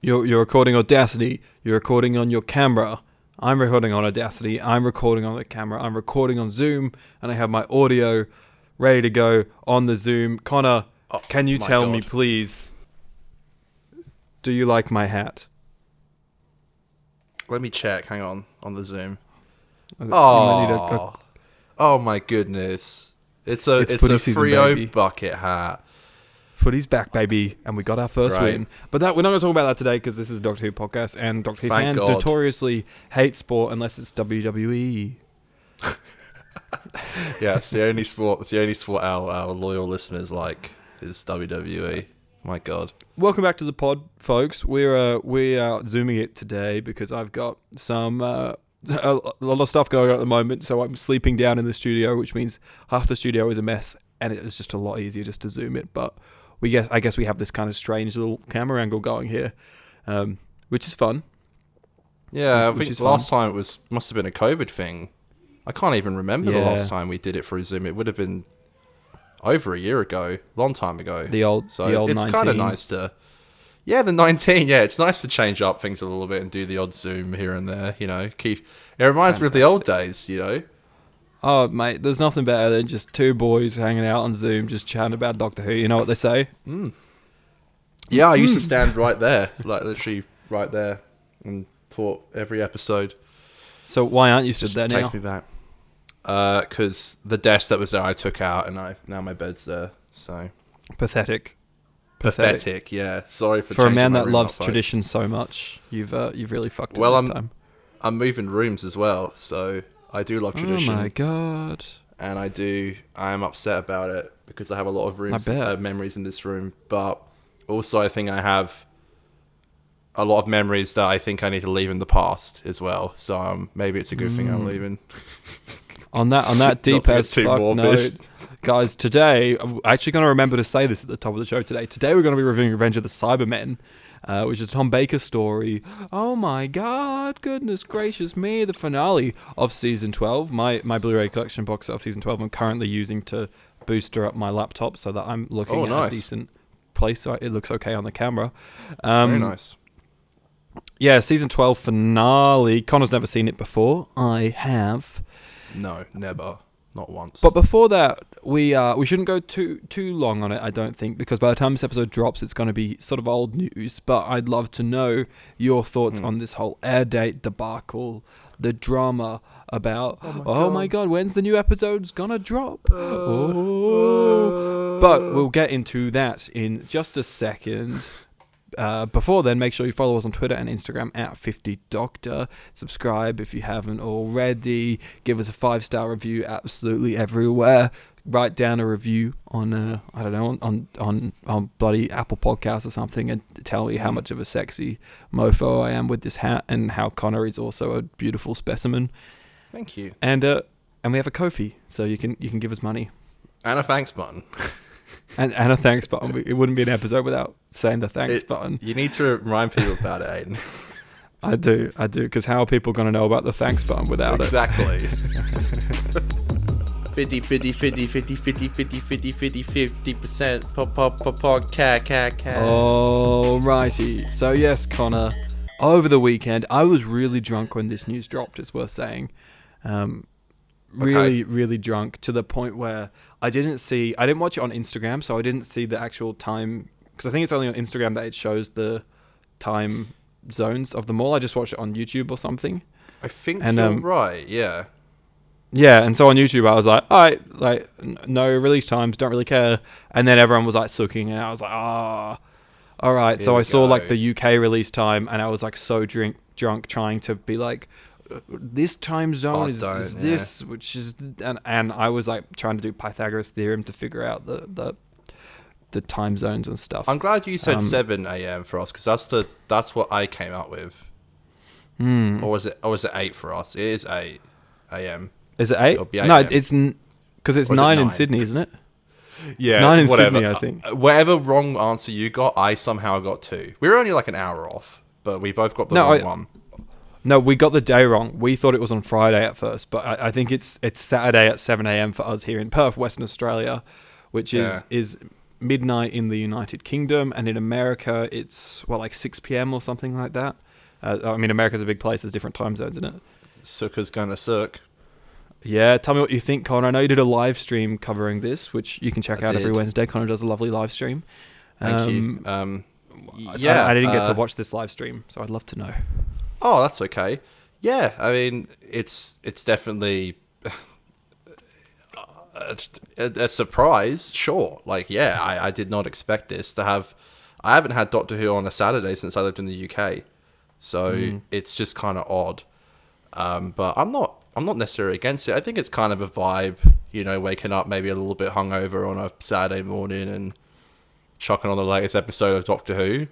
You're recording Audacity. You're recording on your camera. I'm recording on Audacity. I'm recording on the camera. I'm recording on Zoom, and I have my audio ready to go on the Zoom. Connor, can you tell me, please? Do you like my hat? Let me check. Hang on the Zoom. Oh, Oh my goodness! It's a footy season, Freo baby. bucket hat. Footy's back, baby, and we got our first Right. win. But we're not going to talk about that today because this is a Doctor Who podcast, and Doctor Who Thank fans God. notoriously hate sport unless it's WWE. Yeah, it's the only sport. It's the only sport our loyal listeners like is WWE. My God. Welcome back to the pod, folks. We are zooming it today because I've got some a lot of stuff going on at the moment. So I'm sleeping down in the studio, which means half the studio is a mess, and it's just a lot easier just to zoom it. But I guess we have this kind of strange little camera angle going here, which is fun. Yeah, I Which think is last time must have been a COVID thing. I can't even remember the Yeah. last time we did it through Zoom. It would have been over a year ago, long time ago. The old it's 19. kind of nice to, the 19. Yeah, it's nice to change up things a little bit and do the odd Zoom here and there. You know, it reminds me of the old days. You know. Oh, mate, there's nothing better than just two boys hanging out on Zoom, just chatting about Doctor Who. You know what they say? Yeah, I used to stand right there, like literally right there, and talk every episode. So why aren't you stood Just there now? takes me back. Because the desk that was there I took out, and now my bed's there. So Pathetic. pathetic. Yeah, sorry for For a changing man my that room loves up, folks. tradition so much, you've really fucked it Well, this time. I'm moving rooms as well, so I do love tradition. Oh my god. And I am upset about it because I have a lot of rooms, bet. memories in this room. But also, I think I have a lot of memories that I think I need to leave in the past as well. So maybe it's a good thing I'm leaving. On that deep to get as too fuck morbid. note, guys, today I'm actually going to remember to say this at the top of the show today. Today we're going to be reviewing Revenge of the Cybermen, which is a Tom Baker story. Oh my god, goodness gracious me, the finale of season 12. My Blu-ray collection box of season 12 I'm currently using to booster up my laptop so that I'm looking at nice. a decent place so it looks okay on the camera. Very nice. Yeah, season 12 finale. Connor's never seen it before. I have. No, never. Not once. But before that, we shouldn't go too long on it, I don't think, because by the time this episode drops, it's going to be sort of old news. But I'd love to know your thoughts on this whole air date debacle, the drama about, oh my god, when's the new episode's going to drop? But we'll get into that in just a second. Before then, make sure you follow us on Twitter and Instagram at 50Doctor. Subscribe if you haven't already. Give us a 5-star review absolutely everywhere. Write down a review on on bloody Apple Podcasts or something, and tell me how much of a sexy mofo I am with this hat, and how Conor is also a beautiful specimen. Thank you. And we have a Ko-fi, so you can give us money. And a thanks button. And a thanks button. It wouldn't be an episode without saying the thanks button. You need to remind people about it, Aidan. I do, because how are people going to know about the thanks button without Exactly. 50, 50, 50, 50, 50, 50, 50, 50, 50%, cat. it? Alrighty. So yes, Connor, over the weekend, I was really drunk when this news dropped, it's worth saying. Really drunk, to the point where I didn't watch it on Instagram, so I didn't see the actual time, because I think it's only on Instagram that it shows the time zones of them all. I just watched it on YouTube or something. I think you're right, yeah. Yeah, and so on YouTube I was like, alright, like, no release times, don't really care. And then everyone was like sucking, and I was like, alright. So I saw like the UK release time, and I was like so drunk trying to be like, this time zone is this, which is, and I was like trying to do Pythagoras theorem to figure out the time zones and stuff. I'm glad you said 7 a.m. for us, because that's what I came up with. Or was it 8 for us? It is 8 a.m. Is it 8? No, it's because it's 9 in Sydney, isn't it? Yeah, it's 9 in whatever. Sydney, I think. Whatever wrong answer you got, I somehow got 2. We were only like an hour off, but we both got the wrong one. No, we got the day wrong. We thought it was on Friday at first, but I think it's Saturday at 7 a.m. for us here in Perth, Western Australia, which is midnight in the United Kingdom, and in America it's like 6 p.m. or something like that. I mean, America's a big place. There's different time zones in it. Sucker's gonna suck. Yeah, tell me what you think, Connor. I know you did a live stream covering this, which you can check out every Wednesday. Connor does a lovely live stream. Thank you. Yeah, I didn't get to watch this live stream, so I'd love to know. Oh, that's okay. Yeah, I mean, it's definitely a surprise, sure. Like, yeah, I did not expect this to have. I haven't had Doctor Who on a Saturday since I lived in the UK, so it's just kind of odd. But I'm not necessarily against it. I think it's kind of a vibe, waking up maybe a little bit hungover on a Saturday morning and chucking on the latest episode of Doctor Who.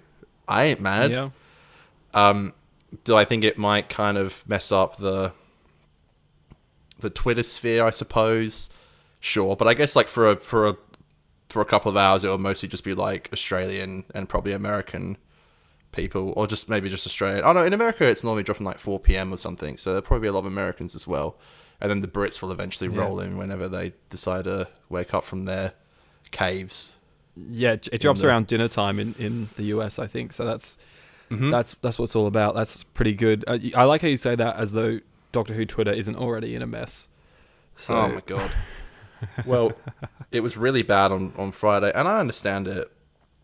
I ain't mad. Yeah. Do I think it might kind of mess up the Twitter sphere, I suppose? Sure, but I guess like for a couple of hours, it will mostly just be like Australian and probably American people, or just maybe just Australian. Oh no, in America it's normally dropping like 4 p.m. or something, so there'll probably be a lot of Americans as well. And then the Brits will eventually roll in whenever they decide to wake up from their caves. Yeah, it drops around dinner time in the US, I think. So that's what it's all about. That's pretty good. I like how you say that as though Doctor Who Twitter isn't already in a mess. So. Oh my god. Well, it was really bad on Friday, and I understand it,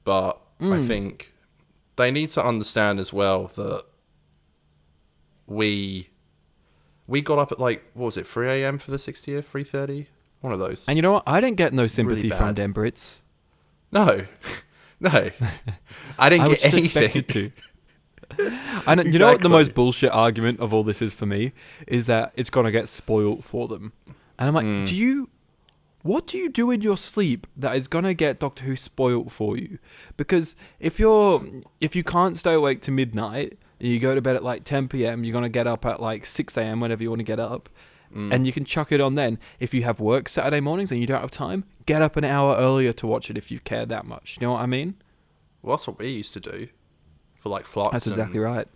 but I think they need to understand as well that we got up at like, what was it, 3 a.m. for the 60th, 3:30? One of those. And you know what? I didn't get no sympathy Really from them Brits. No. I didn't get anything. Expected to. And you know what the most bullshit argument of all this is for me? Is that it's going to get spoiled for them. And I'm like, what do you do in your sleep that is going to get Doctor Who spoiled for you? Because if you can't stay awake to midnight, and you go to bed at like 10 p.m, you're going to get up at like 6 a.m, whenever you want to get up. And you can chuck it on then. If you have work Saturday mornings and you don't have time, get up an hour earlier to watch it if you care that much. You know what I mean? Well, that's what we used to do for like flux. That's exactly right.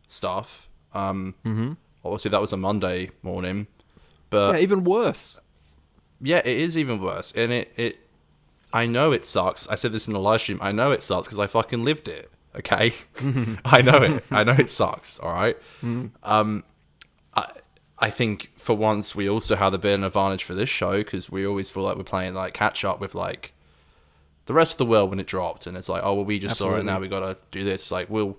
Stuff. Obviously, that was a Monday morning. But yeah, even worse. Yeah, it is even worse. And it I know it sucks. I said this in the live stream. I know it sucks because I fucking lived it. Okay? I know it. I know it sucks. All right? I think for once we also have a bit of an advantage for this show because we always feel like we're playing like catch up with like the rest of the world when it dropped, and it's like, oh well, we just saw it, now we gotta do this. It's like we'll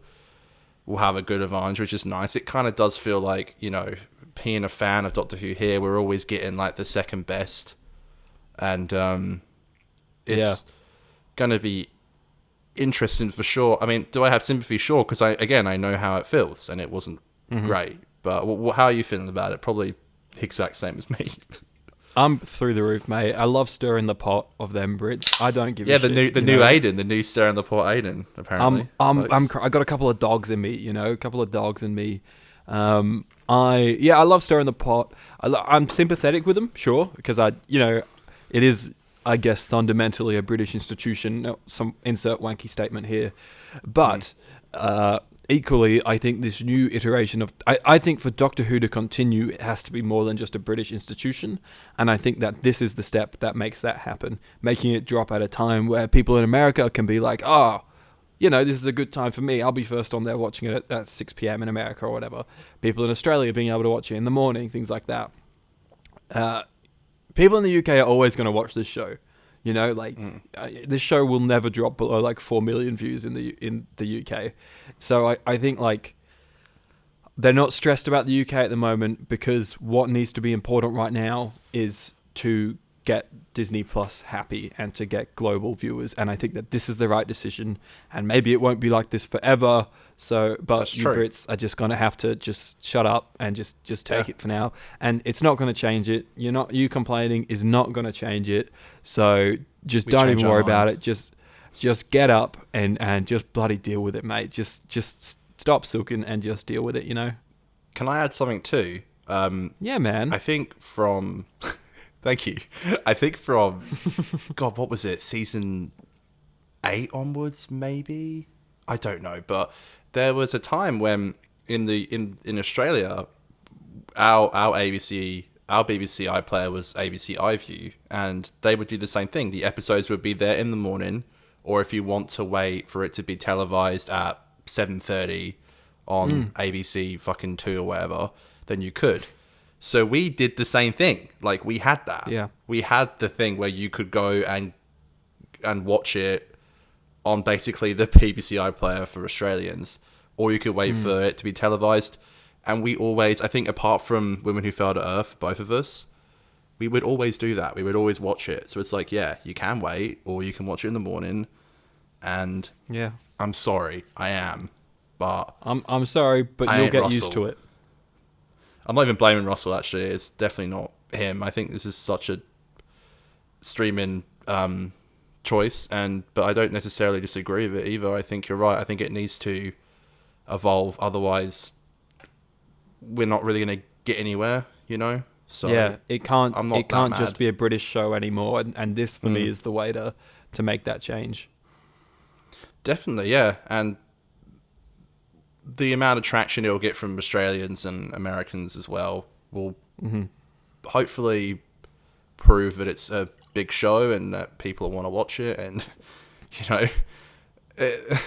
have a good advantage, which is nice. It kind of does feel like, being a fan of Doctor Who here, we're always getting like the second best, and it's gonna be interesting for sure. I mean, do I have sympathy? Sure, because I know how it feels, and it wasn't great. But how are you feeling about it? Probably the exact same as me. I'm through the roof, mate. I love stirring the pot of them Brits. I don't give a shit. Yeah, the new Aidan, the new stirring the pot Aidan, apparently. I got a couple of dogs in me, a couple of dogs in me. I love stirring the pot. I'm sympathetic with them, sure, because it is, I guess, fundamentally a British institution. Some insert wanky statement here, but equally, I think this new iteration of... I think for Doctor Who to continue, it has to be more than just a British institution. And I think that this is the step that makes that happen. Making it drop at a time where people in America can be like, this is a good time for me. I'll be first on there watching it at 6 p.m. in America or whatever. People in Australia being able to watch it in the morning, things like that. People in the UK are always going to watch this show. This show will never drop below like 4 million views in the UK. So I think like they're not stressed about the UK at the moment because what needs to be important right now is to get Disney Plus happy and to get global viewers. And I think that this is the right decision. And maybe it won't be like this forever. But you Brits are just going to have to just shut up and just take it for now. And it's not going to change it. You complaining is not going to change it. So just don't even worry about it. Just get up and just bloody deal with it, mate. Just stop sulking and just deal with it, Can I add something too? Yeah, man. I think from... Thank you. I think from... God, what was it? Season 8 onwards, maybe? I don't know, but... There was a time when in Australia, our ABC our BBC iPlayer was ABC iView, and they would do the same thing. The episodes would be there in the morning, or if you want to wait for it to be televised at 7:30 on ABC fucking 2 or whatever, then you could. So we did the same thing. Like, we had that. Yeah. We had the thing where you could go and watch it on basically the BBC iPlayer for Australians, or you could wait for it to be televised. And we always, I think apart from Women Who Fell to Earth, both of us, we would always do that. We would always watch it. So it's like, yeah, you can wait, or you can watch it in the morning. And Yeah. I'm sorry, I am. But I'm sorry, but I you'll ain't get Russell. used to it. I'm not even blaming Russell, actually. It's definitely not him. I think this is such a streaming choice, but I don't necessarily disagree with it either. I think you're right. I think it needs to evolve. Otherwise, we're not really going to get anywhere, you know? So Yeah, it can't I'm not it can't that just mad. be a British show anymore, and this for me is the way to make that change. Definitely, yeah. And the amount of traction it'll get from Australians and Americans as well will hopefully prove that it's a big show and that people want to watch it, and you know,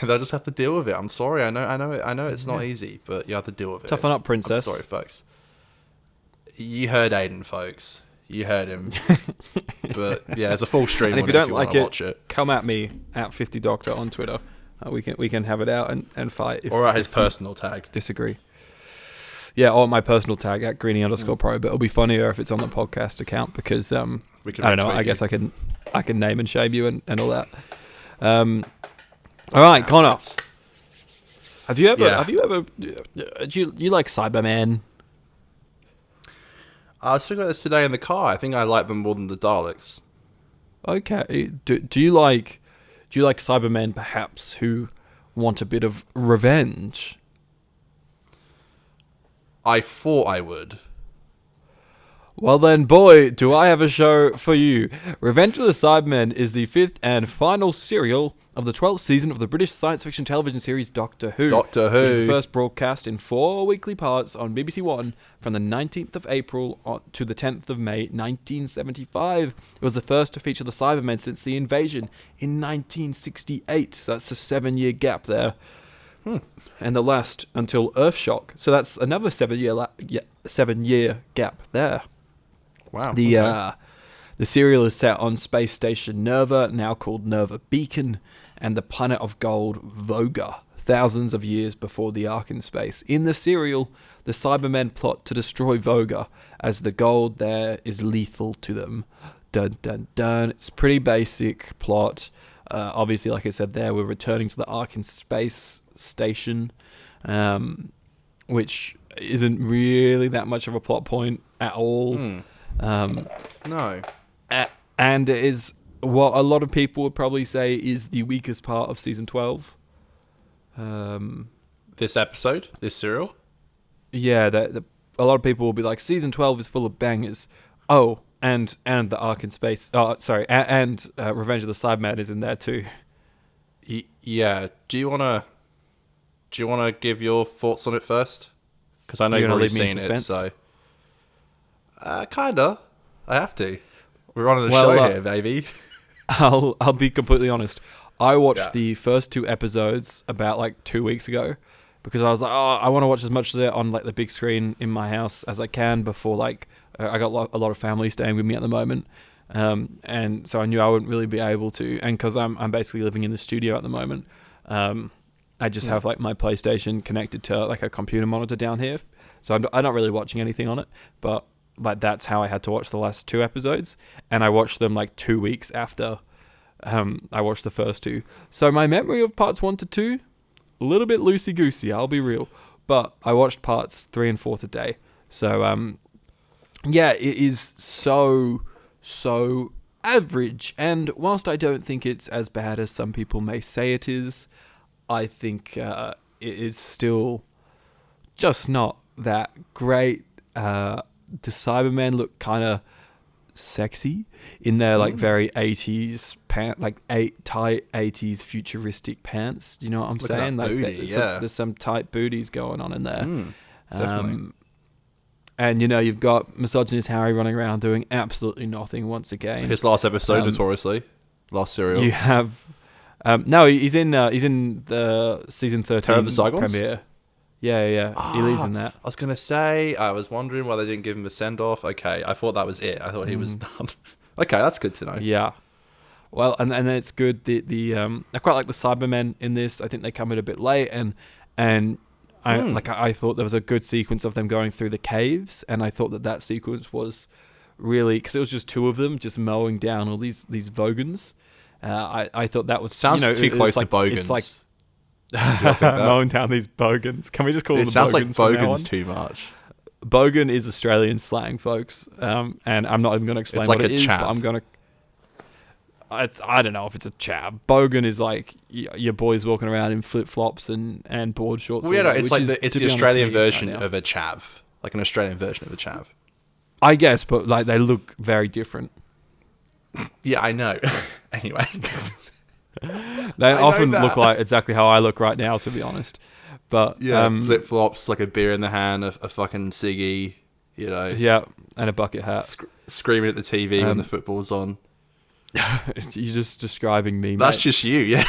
they'll just have to deal with it. I'm sorry, I know it's not easy, but you have to deal with it. Toughen up, princess. I'm sorry, folks. You heard Aidan, folks. You heard him. But yeah, there's a full stream. And if on you don't if like wanna it, watch it, come at me at 50doctor on Twitter. We can have it out and fight. Or at his personal tag. Disagree. Yeah, or my personal tag at greenie_pro. But it'll be funnier if it's on the podcast account because We can I don't know. retweet I guess you. I can name and shame you and all that. All right, Connor. Have you ever? Do you like Cybermen? I was thinking about this today in the car. I think I like them more than the Daleks. Okay. Do you like Cybermen perhaps who want a bit of revenge? I thought I would. Well then, boy, do I have a show for you. Revenge of the Cybermen is the 5th and final serial of the 12th season of the British science fiction television series Doctor Who. Doctor Who. Which was first broadcast in 4 weekly parts on BBC One from the 19th of April to the 10th of May 1975. It was the first to feature the Cybermen since the invasion in 1968. So that's a 7-year gap there. And the last until Earthshock. So that's another 7-year gap there. Wow. The serial is set on space station Nerva, now called Nerva Beacon, and the planet of gold Voga, thousands of years before the arc in space. In the serial, the Cybermen plot to destroy Voga, as the gold there is lethal to them. Dun dun dun. It's a pretty basic plot. Obviously, like I said there, we're returning to the arc in space station, which isn't really that much of a plot point at all. No. And it is what a lot of people would probably say is the weakest part of season 12. This episode? This serial? Yeah, a lot of people will be like, season 12 is full of bangers. Oh, and the arc in space. Oh, sorry, and Revenge of the Cybermen is in there too. Yeah. Do you wanna give your thoughts on it first? Because I know You're you've gonna already leave me in seen it, suspense? so kinda. I have to. We're on the show here, baby. I'll be completely honest. I watched Yeah. the first 2 episodes about like 2 weeks ago because I was like, oh, I want to watch as much of it on like the big screen in my house as I can before like I got a lot of family staying with me at the moment, and so I knew I wouldn't really be able to. And because I'm basically living in the studio at the moment, I just have like my PlayStation connected to like a computer monitor down here, so I'm not really watching anything on it, but. Like that's how I had to watch the last 2 episodes, and I watched them like 2 weeks after I watched the first 2. So my memory of parts 1 to 2, a little bit loosey goosey. I'll be real, but I watched parts 3 and 4 today. So yeah, it is so average. And whilst I don't think it's as bad as some people may say it is, I think it is still just not that great. The Cybermen look kind of sexy in their like very 80s tight 80s futuristic pants. Do you know what I'm Look at saying? that Like booty, there's some tight booties going on in there. Definitely. And, you've got misogynist Harry running around doing absolutely nothing once again. His last episode, notoriously. Last serial. You have... no, he's in the season 13 Terror of the Saigons? premiere. Yeah. He leaves in that. I was going to say, I was wondering why they didn't give him a send-off. Okay, I thought that was it. I thought he was done. Okay, that's good to know. Yeah. Well, and then it's good. I quite like the Cybermen in this. I think they come in a bit late, and I thought there was a good sequence of them going through the caves, and I thought that sequence was really, because it was just two of them just mowing down all these Vogons. I thought that was sounds too close to Bogans. It's like mowing down these Bogans. Can we just call them Bogans? It sounds like Bogans too much. Bogan is Australian slang, folks, and I'm not even going to explain what it is, but I'm going to... I don't know if it's a chav. Bogan is like your boys walking around in flip-flops and board shorts. Well, it's like it's the Australian version of a chav. Like an Australian version of a chav. I guess, but like they look very different. Yeah, I know. Anyway. They often look like exactly how I look right now, to be honest. But yeah, flip-flops, like a beer in the hand, a fucking ciggy, Yeah, and a bucket hat. Screaming at the TV when the football's on. You're just describing me, mate. That's just you, yeah.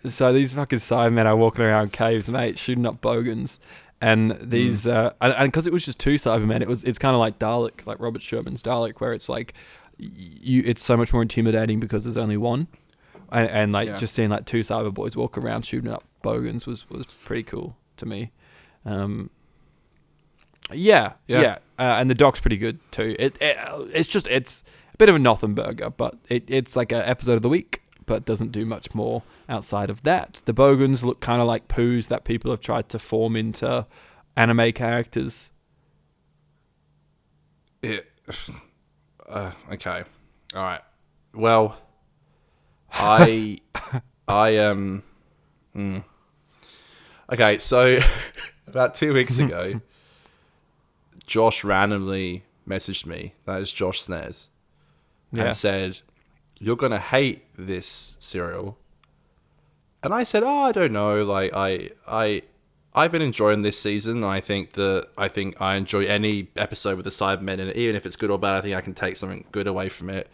So these fucking Cybermen are walking around caves, mate, shooting up Bogans. And these, and because it was just two Cybermen, it's kind of like Dalek, like Robert Sherman's Dalek, where it's like, it's so much more intimidating because there's only one. And just seeing like two cyber boys walk around shooting up Bogans was pretty cool to me. And the doc's pretty good too. It's a bit of a nothing burger, but it's like an episode of the week, but doesn't do much more outside of that. The Bogans look kind of like poos that people have tried to form into anime characters. Okay. All right. Well, I Okay, so about 2 weeks ago, Josh randomly messaged me. That is Josh Snares. And said, "You're gonna hate this serial." And I said, "Oh, I don't know. Like, I've been enjoying this season. And I think I enjoy any episode with the Cybermen in it, even if it's good or bad. I think I can take something good away from it."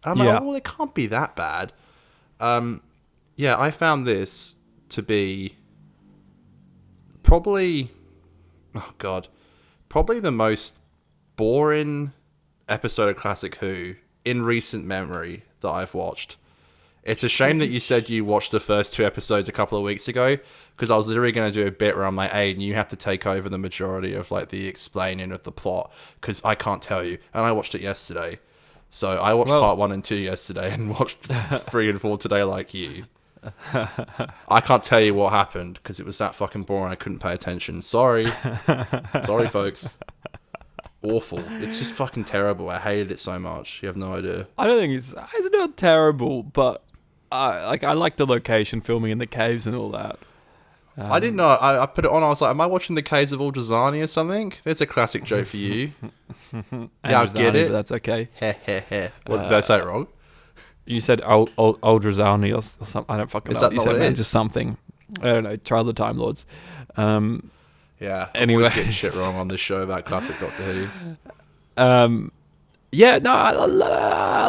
And I'm like, "Well, it can't be that bad." I found this to be probably the most boring episode of Classic Who in recent memory that I've watched. It's a shame that you said you watched the first 2 episodes a couple of weeks ago, because I was literally going to do a bit where I'm like, Aidan, you have to take over the majority of like the explaining of the plot, because I can't tell you. And I watched it yesterday. So I watched part 1 and 2 yesterday and watched 3 and 4 today like you. I can't tell you what happened because it was that fucking boring I couldn't pay attention. Sorry, folks. Awful. It's just fucking terrible. I hated it so much. You have no idea. I don't think it's not terrible, but I like the location, filming in the caves and all that. I didn't know. I put it on. I was like, am I watching the Caves of Aldrazani or something? There's a classic joke for you. Yeah, I get it. But that's okay. What, did I say it wrong? You said Aldrazani or something. I don't fucking know. Is that not what it is? Just something. I don't know. Trial of the Time Lords. Yeah. Anyway, I'm always getting shit wrong on this show about classic Doctor Who.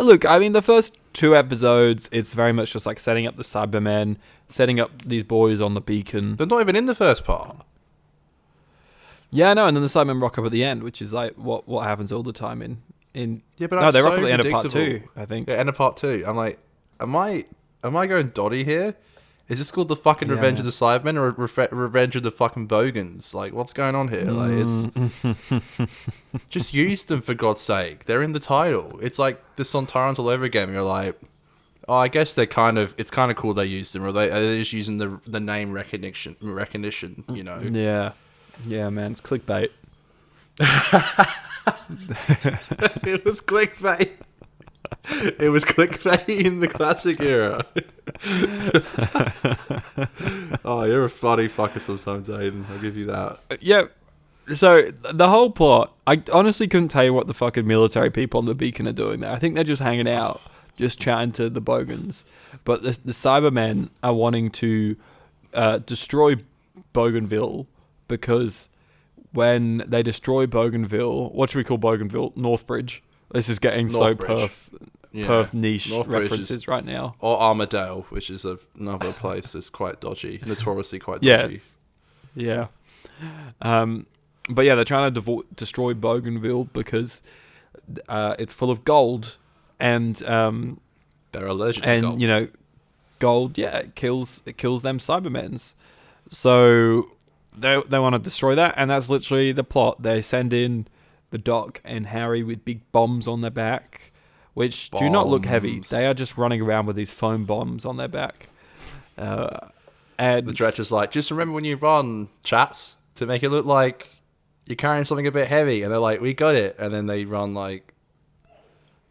Look, I mean, the first 2 episodes, it's very much just like setting up the Cybermen, setting up these boys on the beacon. They're not even in the first part. Yeah, no, and then the Cybermen rock up at the end, which is like what happens all the time in. Yeah, but no, they rock at the end of part 2, I think. Yeah, end of part 2. I'm like, am I going dotty here? Is this called the fucking Revenge of the Cybermen or Revenge of the fucking Bogans? Like, what's going on here? Like, it's just use them for God's sake. They're in the title. It's like the Sontarans all over again. You're like, oh, I guess it's kind of cool they used them, or they're just using the name recognition. You know? Yeah, man, it's clickbait. It was clickbait. It was clickbait in the classic era. Oh, you're a funny fucker sometimes, Aidan. I'll give you that. Yeah. So the whole plot, I honestly couldn't tell you what the fucking military people on the beacon are doing there. I think they're just hanging out, just chatting to the Bogans. But the Cybermen are wanting to destroy Bougainville because when they destroy Bougainville. What should we call Bougainville? Northbridge. This is getting so Perth niche Northbridge references right now. Or Armadale, which is another place that's quite dodgy, notoriously quite dodgy. Yeah. But yeah, they're trying to destroy Bougainville because it's full of gold, and they're allergic to gold. And gold, it kills them Cybermen's. So they want to destroy that, and that's literally the plot. They send in the Doc and Harry with big bombs on their back, which do not look heavy. They are just running around with these foam bombs on their back. And the director's like, just remember when you run, chaps, to make it look like you're carrying something a bit heavy. And they're like, we got it. And then they run like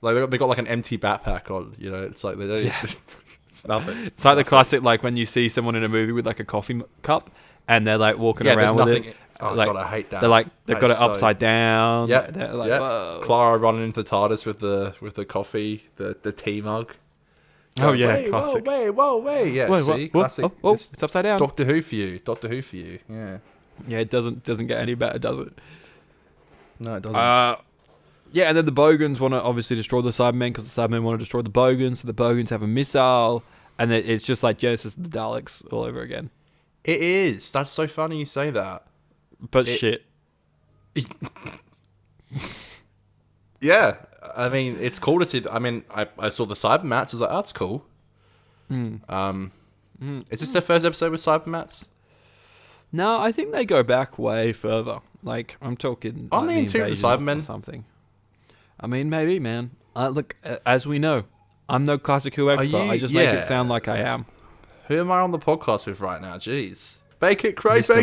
they got like an empty backpack on. It's like they don't. Yeah. It's nothing. It's like the classic, like when you see someone in a movie with like a coffee cup and they're like walking around with it. Oh like, God, I hate that. They've got it upside down. Yeah, they're like, whoa. Clara running into the TARDIS with the coffee, the tea mug. Oh yeah, classic. Whoa. Yeah, see, classic. Oh, it's upside down. Doctor Who for you. Yeah. Yeah, it doesn't get any better, does it? No, it doesn't. Yeah, and then the Bogans want to obviously destroy the Cybermen because the Cybermen want to destroy the Bogans. So the Bogans have a missile, and it's just like Genesis of the Daleks all over again. It is. That's so funny you say that. But shit. Yeah, I mean, it's cool to see. I mean, I saw the Cybermats. I was like, oh, that's cool. Is this their first episode with Cybermats? No, I think they go back way further. Like, I'm talking... Aren't they into the Cybermen? Or something. I mean, maybe, man. Look, as we know, I'm no Classic Who expert. I just make it sound like I am. Who am I on the podcast with right now? Jeez. Bake it, Craig. The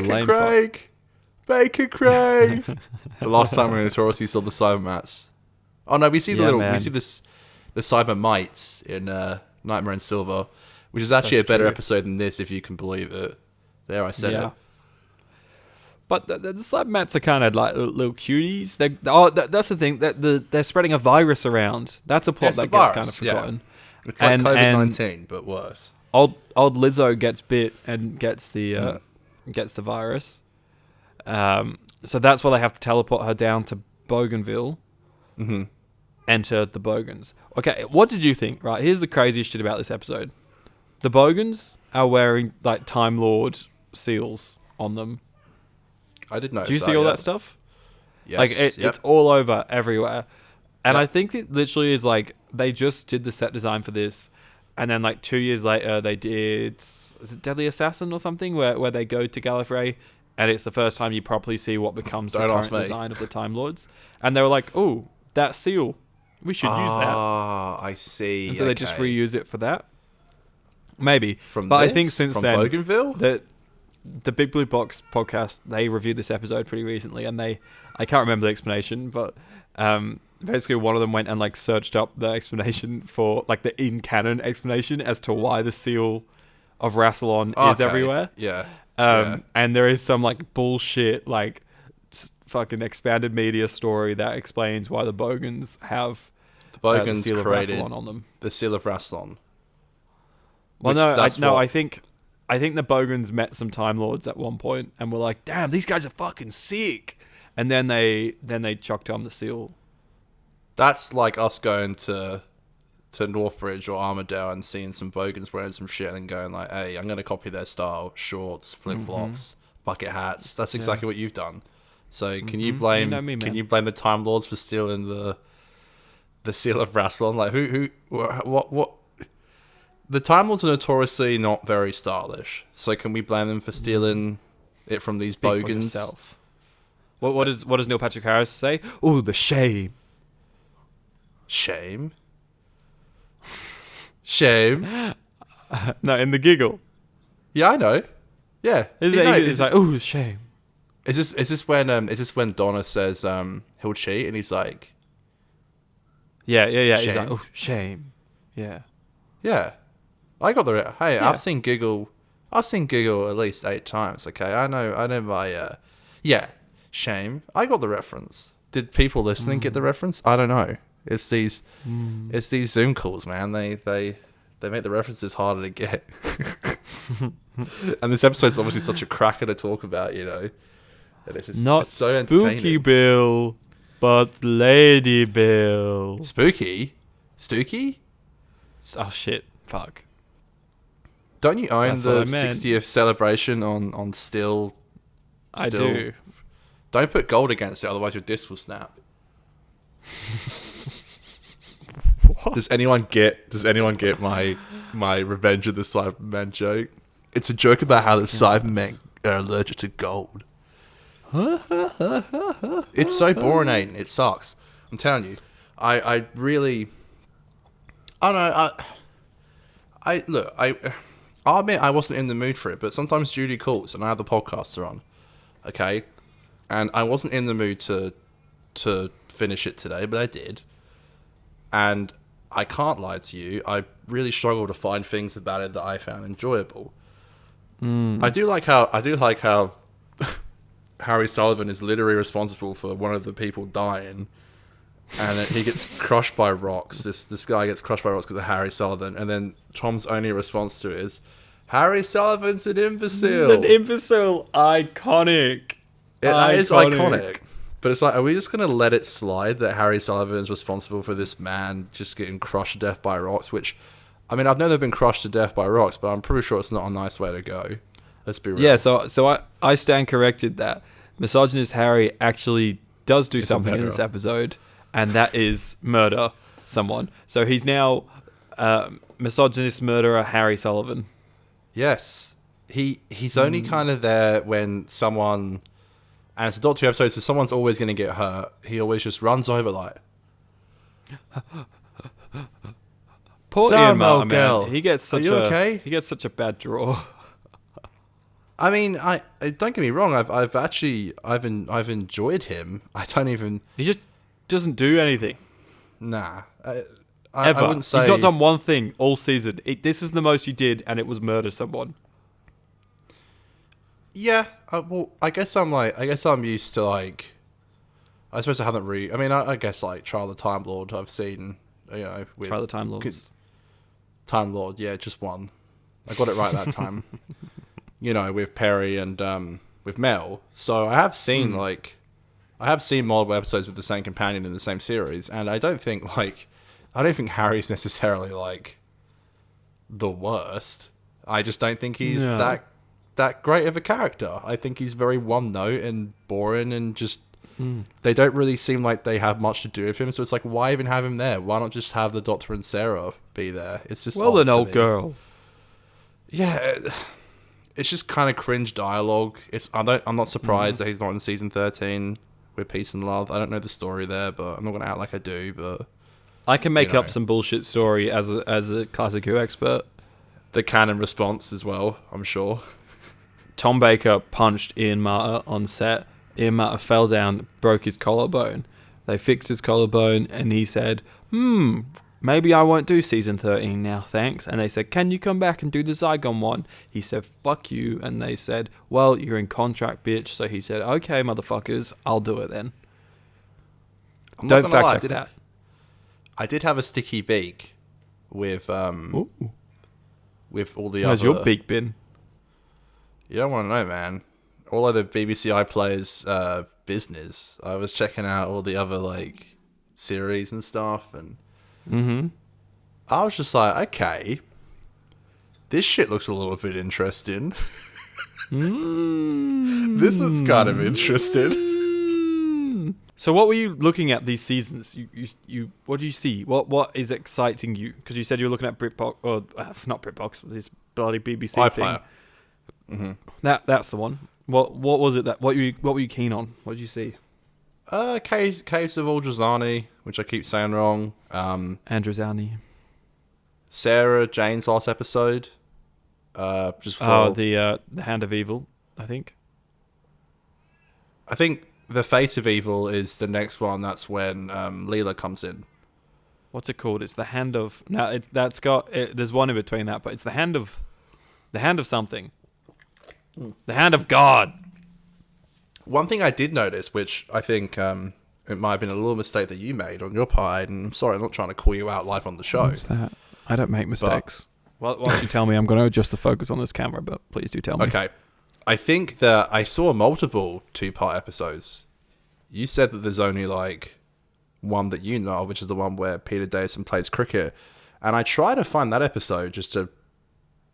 last time we were in Taurus, saw the Cybermats. Oh no, we see we see the Cyber Mites in Nightmare in Silver, which is actually a better episode than this, if you can believe it. There, I said it. But the Cybermats are kind of like little cuties. That's the thing. They're spreading a virus around. That's a plot that gets kind of forgotten. Yeah. It's like COVID-19, but worse. Old Lizzo gets bit and gets the virus. So that's why they have to teleport her down to Bougainville. Mm-hmm. Enter the Bogans. Okay, what did you think? Right, here's the craziest shit about this episode. The Bogans are wearing like Time Lord seals on them. I did notice. Do you see all that stuff? Yes. Like it's all over everywhere. And I think it literally is like they just did the set design for this, and then like 2 years later they did, is it Deadly Assassin or something, where they go to Gallifrey, and it's the first time you properly see what becomes the current design of the Time Lords. And they were like, oh, that seal, we should use that. Ah, I see. And so they just reuse it for that. Maybe. I think since then, Bougainville? The Big Blue Box podcast, they reviewed this episode pretty recently, and I can't remember the explanation, but basically one of them went and like searched up the explanation for like the in-canon explanation as to why the seal of Rassilon is everywhere. Yeah. And there is some like bullshit like fucking expanded media story that explains why the Bogans have the seal of Rassilon on them. The seal of Rassilon. Well, I think the Bogans met some Time Lords at one point and were like, "Damn, these guys are fucking sick," and then they chucked on the seal. That's like us going to Northbridge or Armadale and seeing some Bogans wearing some shit and then going like, "Hey, I'm gonna copy their style: shorts, flip flops, bucket hats." That's exactly what you've done. So can you blame the Time Lords for stealing the seal of Rassilon? Like what? The Time Lords are notoriously not very stylish. So can we blame them for stealing it from these Bogans? What does Neil Patrick Harris say? Oh, the shame. Shame? No, in the giggle. Yeah, I know. Yeah. He's like, oh, shame. Is this when Donna says he'll cheat and he's like, yeah. Shame? He's like, oh, shame. Yeah. Yeah. I got the I've seen Giggle at least 8 times. Okay, I know my shame. I got the reference. Did people listening get the reference? I don't know. It's these Zoom calls, man. They make the references harder to get. And this episode's obviously such a cracker to talk about, you know. Not so Spooky Bill, but Lady Bill. Spooky? Stooky? Oh shit! Fuck. Don't you own That's the what I meant. 60th celebration on Still? I do. Don't put gold against it, otherwise your disc will snap. What? Does anyone get my Revenge of the Cybermen joke? It's a joke about how the Cybermen are allergic to gold. It's so boring, Aidan. It sucks. I'm telling you. I really... I don't know. I'll admit I wasn't in the mood for it, but sometimes Judy calls and I have the podcaster on. Okay? And I wasn't in the mood to finish it today, but I did. And I can't lie to you, I really struggle to find things about it that I found enjoyable. I do like how Harry Sullivan is literally responsible for one of the people dying, and he gets crushed by rocks. This guy gets crushed by rocks because of Harry Sullivan, and then Tom's only response to it is, "Harry Sullivan's an imbecile." An imbecile, iconic. That is iconic. But it's like, are we just going to let it slide that Harry Sullivan is responsible for this man just getting crushed to death by rocks? Which, I mean, I've never been crushed to death by rocks, but I'm pretty sure it's not a nice way to go. Let's be real. Yeah, so I stand corrected that misogynist Harry actually does do something in this episode, and that is murder someone. So he's now misogynist murderer Harry Sullivan. Yes. He's only kind of there when someone... And it's a Doctor Who episode, so someone's always going to get hurt. He always just runs over like... Poor Ian Martin, man. He gets such okay? He gets such a bad draw. I mean, I don't get me wrong. I've enjoyed him. I don't even... He just doesn't do anything. Nah. Ever. I wouldn't say... He's not done one thing all season. This is the most he did, and it was murder someone. Yeah, well, I guess I'm used to, like, I suppose I haven't really, I mean, I guess, like, Trial of the Time Lord, I've seen, you know, with... Trial of the Time Lords. Time Lord, yeah, just one. I got it right that time. You know, with Perry and, with Mel. So I have seen, multiple episodes with the same companion in the same series, and I don't think Harry's necessarily, like, the worst. I just don't think he's that great of a character. I think he's very one note and boring, and just they don't really seem like they have much to do with him. So it's like, why even have him there? Why not just have the Doctor and Sarah be there? It's just an old girl. Yeah, it's just kind of cringe dialogue. I'm not surprised that he's not in season 13 with Peace and Love. I don't know the story there, but I'm not gonna act like I do. But I can make up some bullshit story as a Classic Who expert. The canon response as well, I'm sure. Tom Baker punched Ian Marter on set. Ian Marter fell down, broke his collarbone. They fixed his collarbone, and he said, maybe I won't do season 13 now, thanks. And they said, can you come back and do the Zygon one? He said, fuck you. And they said, well, you're in contract, bitch. So he said, okay, motherfuckers, I'll do it then. Don't fact check that. I did have a sticky beak with all the other... How's your beak been? You don't want to know, man. All of the BBC iPlayers business. I was checking out all the other, like, series and stuff, and I was just like, okay, this shit looks a little bit interesting. This is kind of interesting. So what were you looking at these seasons? You what do you see? What is exciting you? Because you said you were looking at Britbox, or not Britbox, this bloody BBC thing. Mm-hmm. That's the one. What was it what were you keen on? What did you see? Case of Aldrazani, which I keep saying wrong. Andrazani. Sarah Jane's last episode. Just the Hand of Evil, I think. I think the Face of Evil is the next one. That's when Leela comes in. What's it called? It's the Hand of. No, there's one in between that, but it's the Hand of something. The Hand of God. One thing I did notice, which I think it might have been a little mistake that you made on your part, and I'm sorry, I'm not trying to call you out live on the show. What's that? I don't make mistakes. Whilst you tell me, I'm going to adjust the focus on this camera, but please do tell me. Okay. I think that I saw multiple 2-part episodes. You said that there's only like one that you know of, which is the one where Peter Davison plays cricket. And I tried to find that episode just to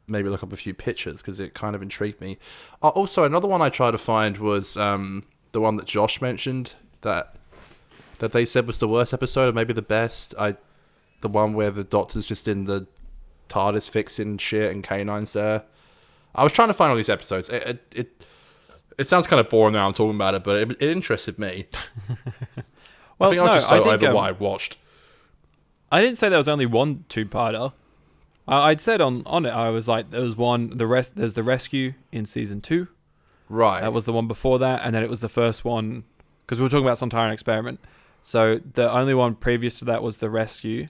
maybe look up a few pictures because it kind of intrigued me. Also, another one I tried to find was the one that Josh mentioned that they said was the worst episode or maybe the best. The one where the Doctor's just in the TARDIS fixing shit and K9's there. I was trying to find all these episodes. It sounds kind of boring now I'm talking about it, but it interested me. Well, I think I was just so over what I watched. I didn't say there was only one 2-parter. I'd said on it, I was like, there was one, there's the rescue in season 2. Right. That was the one before that, and then it was the first one, because we were talking about Sontaran Experiment. So the only one previous to that was the rescue.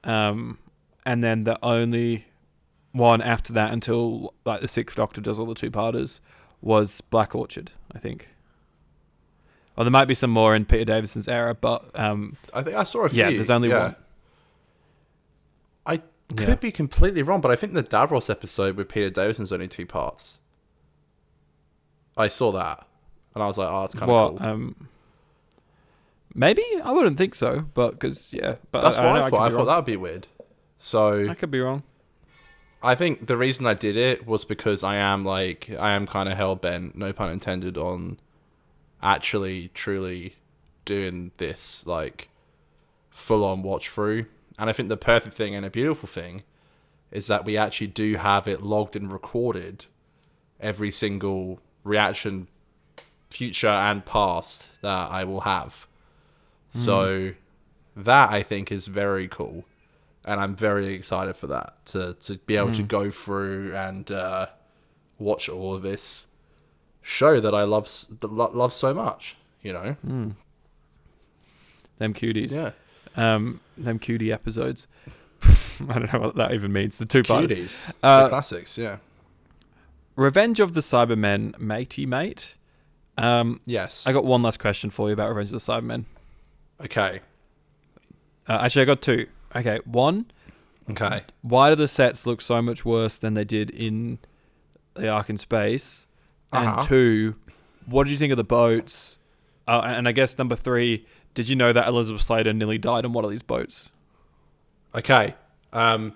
And then the only one after that until like the 6th Doctor does all the 2-parters was Black Orchid, I think. Or there might be some more in Peter Davison's era, but I think I saw a few. Yeah, there's only one. I could be completely wrong, but I think the Davros episode with Peter Davison's only 2 parts. I saw that, and I was like, "Oh, it's kind of cool." Maybe I wouldn't think so, but because but that's what I thought. I thought thought that would be weird. So I could be wrong. I think the reason I did it was because I am kind of hell bent, no pun intended, on actually truly doing this like full on watch through. And I think the perfect thing and a beautiful thing is that we actually do have it logged and recorded, every single reaction, future and past, that I will have. So that I think is very cool. And I'm very excited for that, to be able to go through and watch all of this show that I love so much, you know? Them cuties. Yeah. Them cutie episodes. I don't know what that even means. The 2 parts. Cuties. The classics, yeah. Revenge of the Cybermen, matey mate. Yes. I got one last question for you about Revenge of the Cybermen. Okay. Actually, I got 2. Okay, 1. Okay. Why do the sets look so much worse than they did in the Ark in Space? And 2, what did you think of the boats? And I guess number 3, did you know that Elizabeth Slater nearly died on one of these boats? Okay. I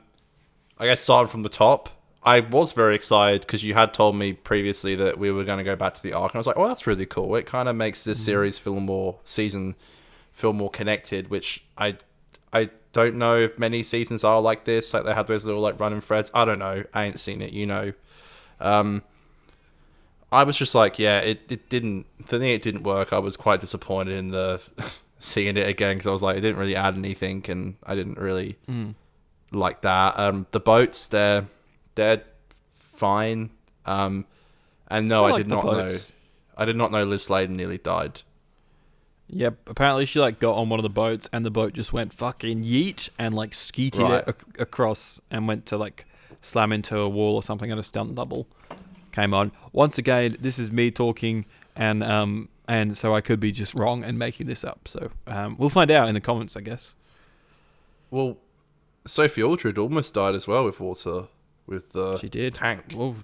guess starting from the top, I was very excited because you had told me previously that we were going to go back to the Ark, and I was like, "Oh, that's really cool." It kind of makes this series feel more connected, which I don't know if many seasons are like this. Like they had those little like running threads. I don't know. I ain't seen it, you know. I was just like, yeah, it didn't. For me, it didn't work. I was quite disappointed in the seeing it again because I was like, it didn't really add anything, and I didn't really like that. The boats, they're fine. And no, I did not know. I did not know Liz Sladen nearly died. Yep, apparently she like got on one of the boats and the boat just went fucking yeet and like skeeted it across and went to like slam into a wall or something, and a stunt double came on. Once again, this is me talking, and so I could be just wrong and making this up. So we'll find out in the comments, I guess. Well, Sophie Aldred almost died as well with water, with the she did. Tank. Oh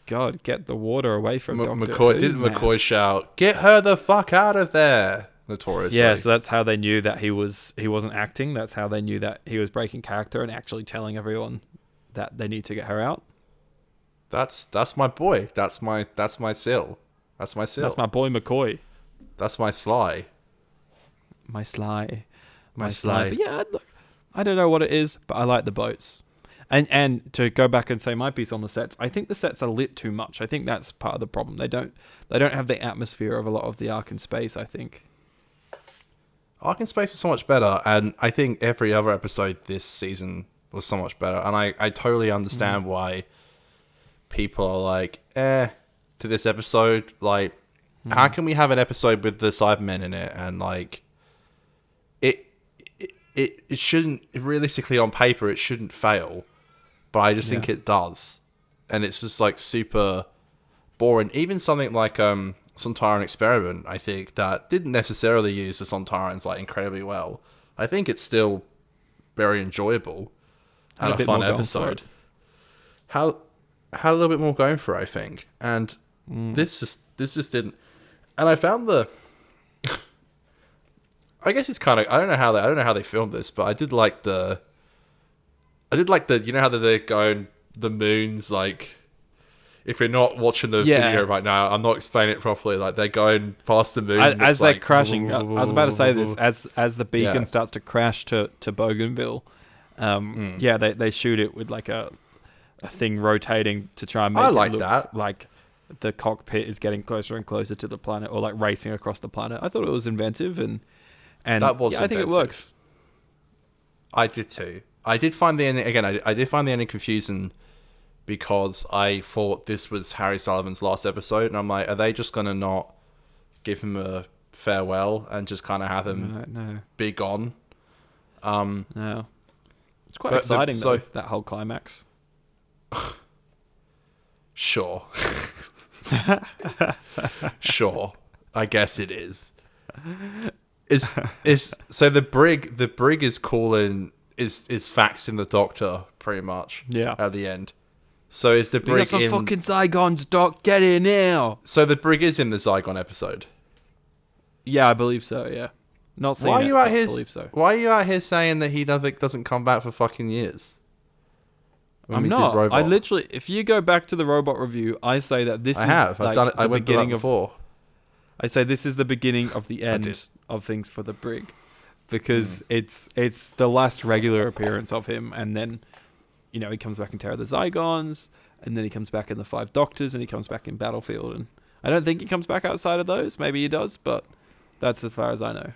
God, get the water away from Dr. McCoy. Didn't McCoy shout, "Get her the fuck out of there"? Notoriously. Yeah, so that's how they knew that he wasn't acting. That's how they knew that he was breaking character and actually telling everyone that they need to get her out. That's my boy. That's my Sil. That's my Sil. That's my boy McCoy. That's my Sly. My Sly. But yeah, look, I don't know what it is, but I like the boats. And to go back and say my piece on the sets, I think the sets are lit too much. I think that's part of the problem. They don't have the atmosphere of a lot of the Ark in Space, I think. Ark in Space was so much better, and I think every other episode this season was so much better. And I totally understand why people are like, to this episode. Like, how can we have an episode with the Cybermen in it? And like, it shouldn't, realistically on paper, it shouldn't fail. But I just think it does. And it's just like super boring. Even something like Sontaran Experiment, I think, that didn't necessarily use the Sontarans like incredibly well. I think it's still very enjoyable and a fun episode. Had a little bit more going for it, I think. And This just didn't. And I found I guess it's kind of, I don't know how they filmed this, but I did like the you know how they're going the moon's like, if you're not watching the video right now, I'm not explaining it properly. Like they're going past the moon as they're crashing. I was about to say this as the beacon starts to crash to Bougainville. They shoot it with like a thing rotating to try and make it look that. Like the cockpit is getting closer and closer to the planet, or like racing across the planet. I thought it was inventive, and that was I think it works. I did too. I did find the ending again. I did find the ending confusing because I thought this was Harry Sullivan's last episode, and I'm like, are they just gonna not give him a farewell and just kind of have him be gone? No, it's quite exciting though, that whole climax. Sure. Sure. I guess it is. So the brig is calling is faxing the doctor pretty much. Yeah. At the end. So is the brig we got some fucking Zygons, Doc. Get in now. So the brig is in the Zygon episode. Yeah, I believe so. Yeah. Not saying. I believe so. Why are you out here saying that he doesn't come back for fucking years? I'm not. I literally, if you go back to the robot review, I say that this I've done it. I went beginning of before. I say this is the beginning of the end of things for the brig, because it's the last regular appearance of him, and then he comes back in Terror of the Zygons, and then he comes back in the Five Doctors, and he comes back in Battlefield, and I don't think he comes back outside of those. Maybe he does, but that's as far as I know.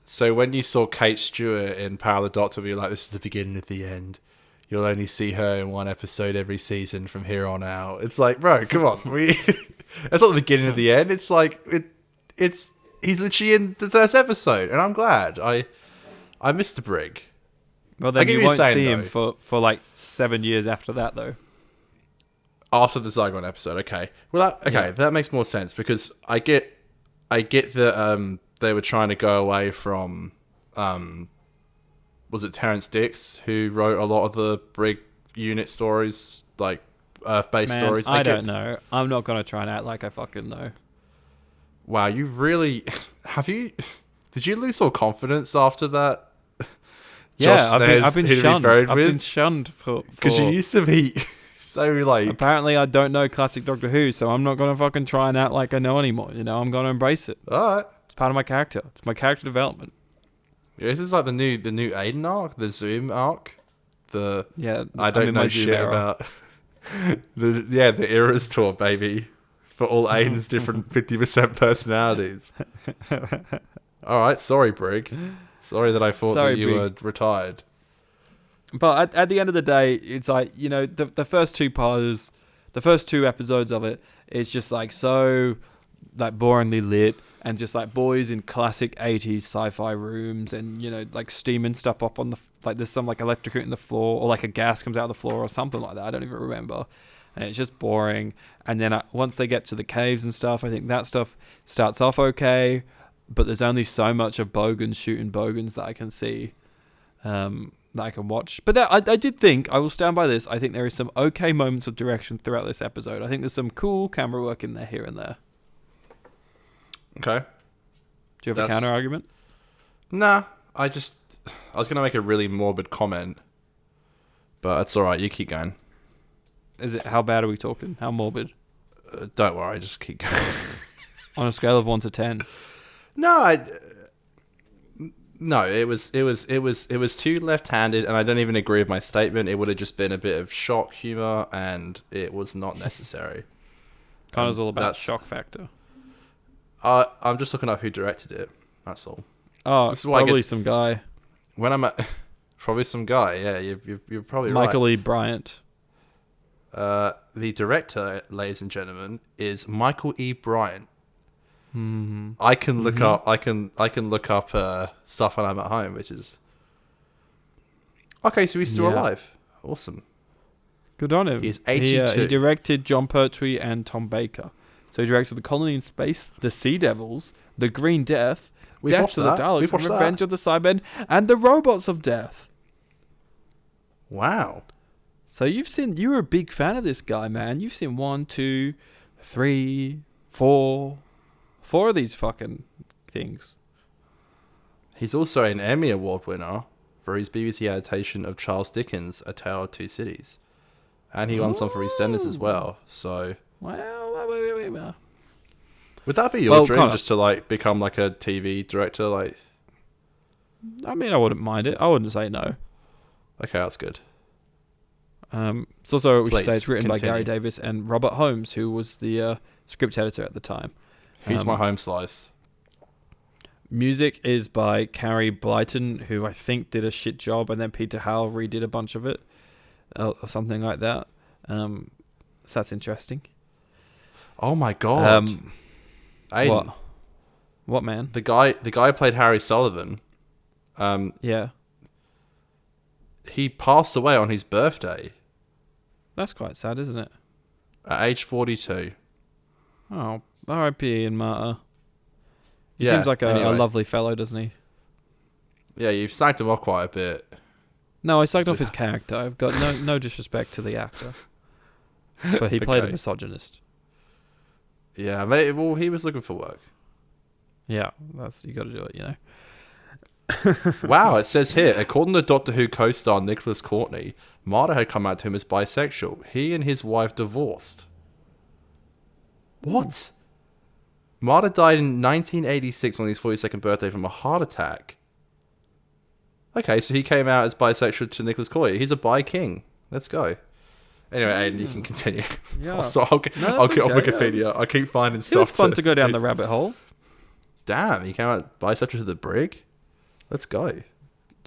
So when you saw Kate Stewart in Power of the Doctor, you're like, this is the beginning of the end. You'll only see her in one episode every season from here on out. It's like, bro, come on. That's not the beginning of the end. It's like he's literally in the first episode, and I'm glad. I missed the brig. Well, then you won't see him for like 7 years after that, though. After the Zygon episode, okay. Well, that makes more sense, because I get that they were trying to go away from was it Terrence Dix who wrote a lot of the brig unit stories, like Earth-based stories? I don't know. I'm not going to try and act like I fucking know. Wow, you really... Did you lose all confidence after that? Yeah, I've been shunned. I've been shunned for... Because you used to be so like... Apparently I don't know classic Doctor Who, so I'm not going to fucking try and act like I know anymore. I'm going to embrace it. All right. It's part of my character. It's my character development. Yeah, this is like the new Aidan arc, the Zoom arc. I don't know shit about the Eras tour, baby, for all Aidan's different 50% personalities. All right, sorry, Brig. Sorry that I thought that you were retired. But at the end of the day, it's like, the first two parts, the first two episodes of it, it's just like so like boringly lit. And just like boys in classic 80s sci-fi rooms, and like steaming stuff up on the like there's some like electrocuting the floor, or like a gas comes out of the floor or something like that. I don't even remember. And it's just boring. And then once they get to the caves and stuff, I think that stuff starts off okay, but there's only so much of Bogans shooting Bogans that I can see, that I can watch. But I did think, I will stand by this, I think there is some okay moments of direction throughout this episode. I think there's some cool camera work in there here and there. Okay. Do you have a counter argument? Nah, I was going to make a really morbid comment, but it's alright, you keep going. How bad are we talking? How morbid? Don't worry, just keep going. On a scale of 1 to 10. No, it was too left-handed, and I don't even agree with my statement. It would have just been a bit of shock humor, and it was not necessary. Conor's all about shock factor. I'm just looking up who directed it. That's all. Oh, it's probably some guy. When I'm at... Probably some guy, yeah. You're probably right. Michael E. Bryant. The director, ladies and gentlemen, is Michael E. Bryant. Mm-hmm. I can look up... I can look up stuff when I'm at home, which is... Okay, so he's still alive. Awesome. Good on him. He's 82. He directed John Pertwee and Tom Baker. So he directed The Colony in Space, The Sea Devils, The Green Death, Death to the Daleks, Revenge of the Cybermen, and The Robots of Death. Wow. So you were a big fan of this guy, man. You've seen 1, 2, 3, 4 of these fucking things. He's also an Emmy Award winner for his BBC adaptation of Charles Dickens' A Tale of Two Cities. And he won some for EastEnders as well. So, Well, wait. would that be your dream, Connor, just to like become like a TV director? Like, I mean, I wouldn't mind it. I wouldn't say no. okay, that's good. It's also, we should say, Please, it's written by continue. Gary Davis and Robert Holmes, who was the script editor at the time. He's my home slice. Music is by Carrie Blyton, who I think did a shit job, and then Peter Howell redid a bunch of it, or something like that. So that's interesting. Oh my god! Aidan, What man? the guy who played Harry Sullivan. Yeah, He passed away on his birthday that's quite sad, isn't it? at age 42. Oh, R.I.P. Ian Martyr. He Yeah, seems like a anyway. lovely fellow, doesn't he? Yeah, you've snagged him off quite a bit. No, I slagged off his character. I've got no disrespect to the actor, but he played a Okay. misogynist. Yeah, mate. Well, he was looking for work. Yeah, you got to do it, you know. Wow, it says here, according to Doctor Who co-star Nicholas Courtney, Marta had come out to him as bisexual. He and his wife divorced. What? Marta died in 1986 on his 42nd birthday from a heart attack. Okay, so he came out as bisexual to Nicholas Courtney. He's a bi king. Let's go. Anyway, Aidan, you can continue. Yeah. So I'll get off Wikipedia. I keep finding It stuff. was fun to go down the rabbit hole. Damn, he came out bisexual to the brig? Let's go.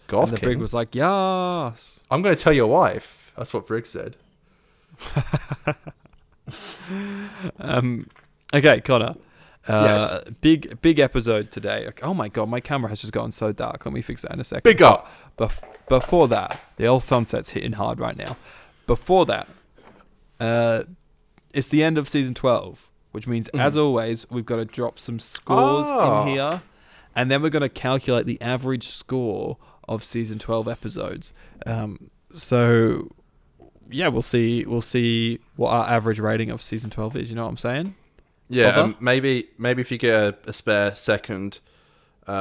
Golf And the king. brig was like, yes. I'm going to tell your wife. That's what Brig said. Okay, Connor. Yes. Big episode today. Okay, oh my god, my camera has just gotten so dark. Let me fix that in a second. Big up. Before that, the old sunset's hitting hard right now. Before that, it's the end of season 12, which means, as always, we've got to drop some scores in here, and then we're going to calculate the average score of season 12 episodes. So, yeah, we'll see what our average rating of season 12 is. You know what I'm saying? Yeah, maybe if you get a spare second in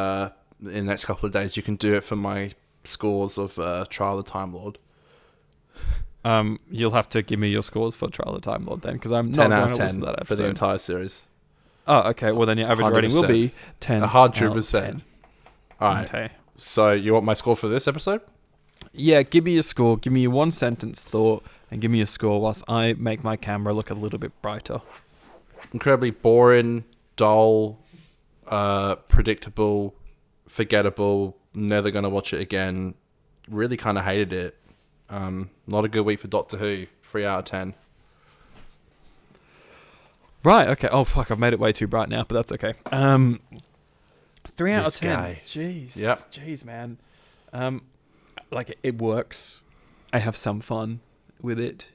the next couple of days, you can do it for my scores of Trial of the Time Lord. You'll have to give me your scores for Trial of the Time Lord then, because I'm 10 not out going of to listen 10 to that for the episode. entire series. Oh, okay. Well, then your average rating will be 10. 100%. All right. Okay. So you want my score for this episode? Yeah, give me your score. Give me your one sentence thought, and give me your score whilst I make my camera look a little bit brighter. Incredibly boring, dull, predictable, forgettable. Never gonna watch it again. Really kind of hated it. Not a good week for Doctor Who. 3 out of 10. Right. Okay. Oh fuck! I've made it way too bright now, but that's okay. 3 out of This 10. guy. Jeez. Yep. Jeez, man. Like it works. I have some fun with it.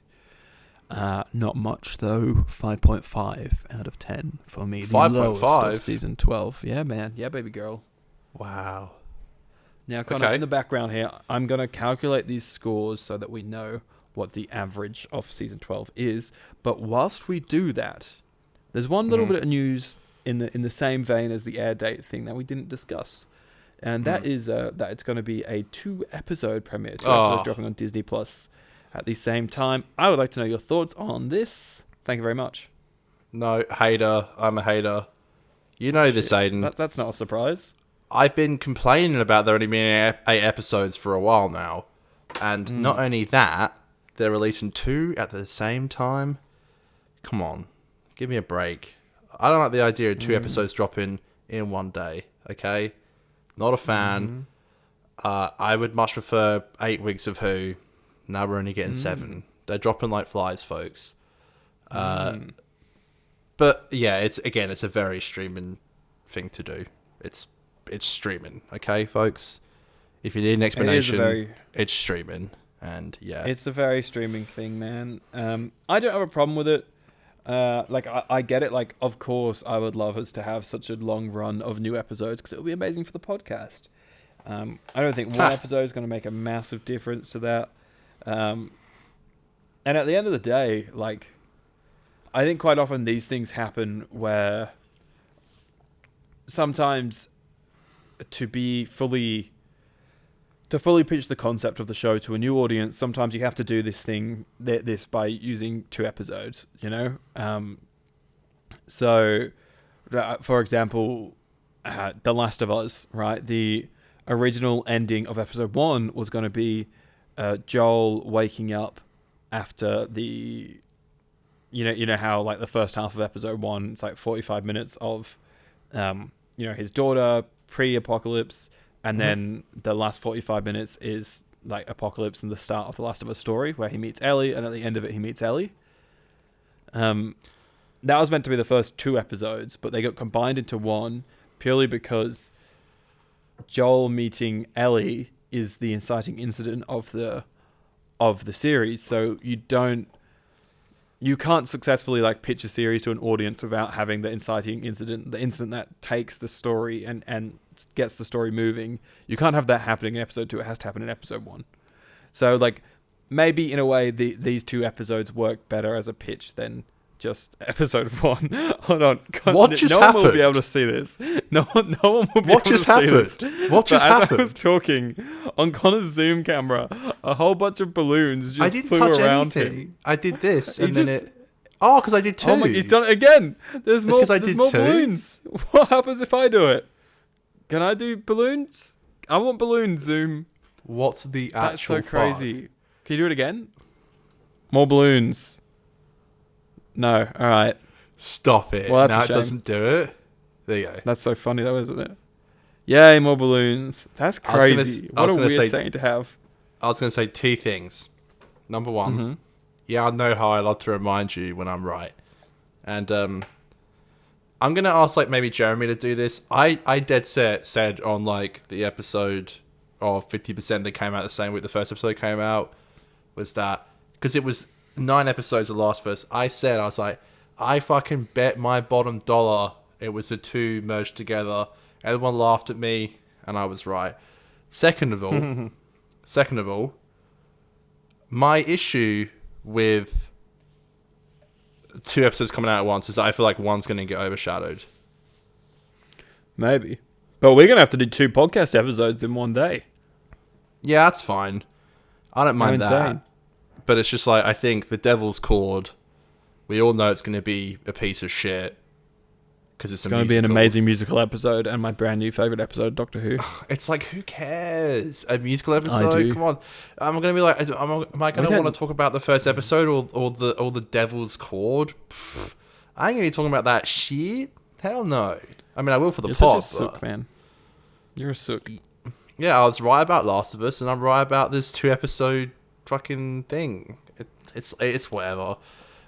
Not much though. 5.5 out of 10 for me. The 5.5? lowest of season 12. Yeah, man. Yeah, baby girl. Wow. Now, Conor, Okay. in the background here, I'm going to calculate these scores so that we know what the average of season 12 is. But whilst we do that, there's one little bit of news in the same vein as the air date thing that we didn't discuss. And that is that it's going to be a 2-episode premiere. 2 episodes dropping on Disney Plus at the same time. I would like to know your thoughts on this. Thank you very much. No, hater. I'm a hater. You know this, Aidan. That's not a surprise. I've been complaining about there only being 8 episodes for a while now. And not only that, they're releasing 2 at the same time. Come on. Give me a break. I don't like the idea of 2 episodes dropping in one day, okay? Not a fan. I would much prefer 8 weeks of Who. Now we're only getting 7. They're dropping like flies, folks. But yeah, it's a very streaming thing to do. It's streaming, okay, folks? If you need an explanation, it's streaming. And yeah. It's a very streaming thing, man. I don't have a problem with it. I get it. Like, of course, I would love us to have such a long run of new episodes because it would be amazing for the podcast. I don't think one episode is going to make a massive difference to that. And at the end of the day, like, I think quite often these things happen where sometimes to fully pitch the concept of the show to a new audience, sometimes you have to do this by using 2 episodes, you know? So, for example, The Last of Us, right? The original ending of episode 1 was going to be Joel waking up after the... You know how, like, the first half of episode 1, it's like 45 minutes of, his daughter, pre-apocalypse, and then the last 45 minutes is like apocalypse and the start of The Last of Us story, where he meets Ellie, and at the end of it he meets Ellie. That was meant to be the first 2 episodes, but they got combined into one purely because Joel meeting Ellie is the inciting incident of the series. So you can't successfully like pitch a series to an audience without having the inciting incident, the incident that takes the story and gets the story moving. You can't have that happening in episode 2. It has to happen in episode 1. So like maybe in a way these 2 episodes work better as a pitch than just episode 1. Hold on. What just happened? No one will be able to see this. No one will be able to see this. What just happened? As I was talking on Connor's Zoom camera, a whole bunch of balloons just flew around him. I did this and then it... Oh, because I did 2. Oh my, he's done it again. There's more balloons. What happens if I do it? Can I do balloons? I want balloons, Zoom. What's the actual That's so crazy. Can you do it again? More balloons. No. All right. Stop it. Well, that's now a shame. It doesn't do it. There you go. That's so funny though, isn't it? Yay, more balloons. That's crazy. What a weird saying to have. I was going to say 2 things. Number 1, yeah, I know how I love to remind you when I'm right. And I'm going to ask like maybe Jeremy to do this. I dead set said on like the episode of 50% that came out the same week the first episode came out was that because it was 9 episodes of Last of Us. I was like, I fucking bet my bottom dollar it was the 2 merged together. Everyone laughed at me and I was right. Second of all, my issue with 2 episodes coming out at once is I feel like one's going to get overshadowed. Maybe. But we're going to have to do 2 podcast episodes in one day. Yeah, that's fine. I don't mind that. Insane. But it's just like, I think The Devil's Chord, we all know it's going to be a piece of shit. Because it's going to be an amazing musical episode and my brand new favourite episode of Doctor Who. It's like, who cares? A musical episode? I do. Come on. I'm going to be like, am I going to want to talk about the first episode or the Devil's Chord? Pfft, I ain't going to be talking about that shit. Hell no. I mean, I will for the You're pod. such a sook, man. You're a sook. Yeah, I was right about Last of Us and I'm right about this 2 episode fucking thing. It's whatever.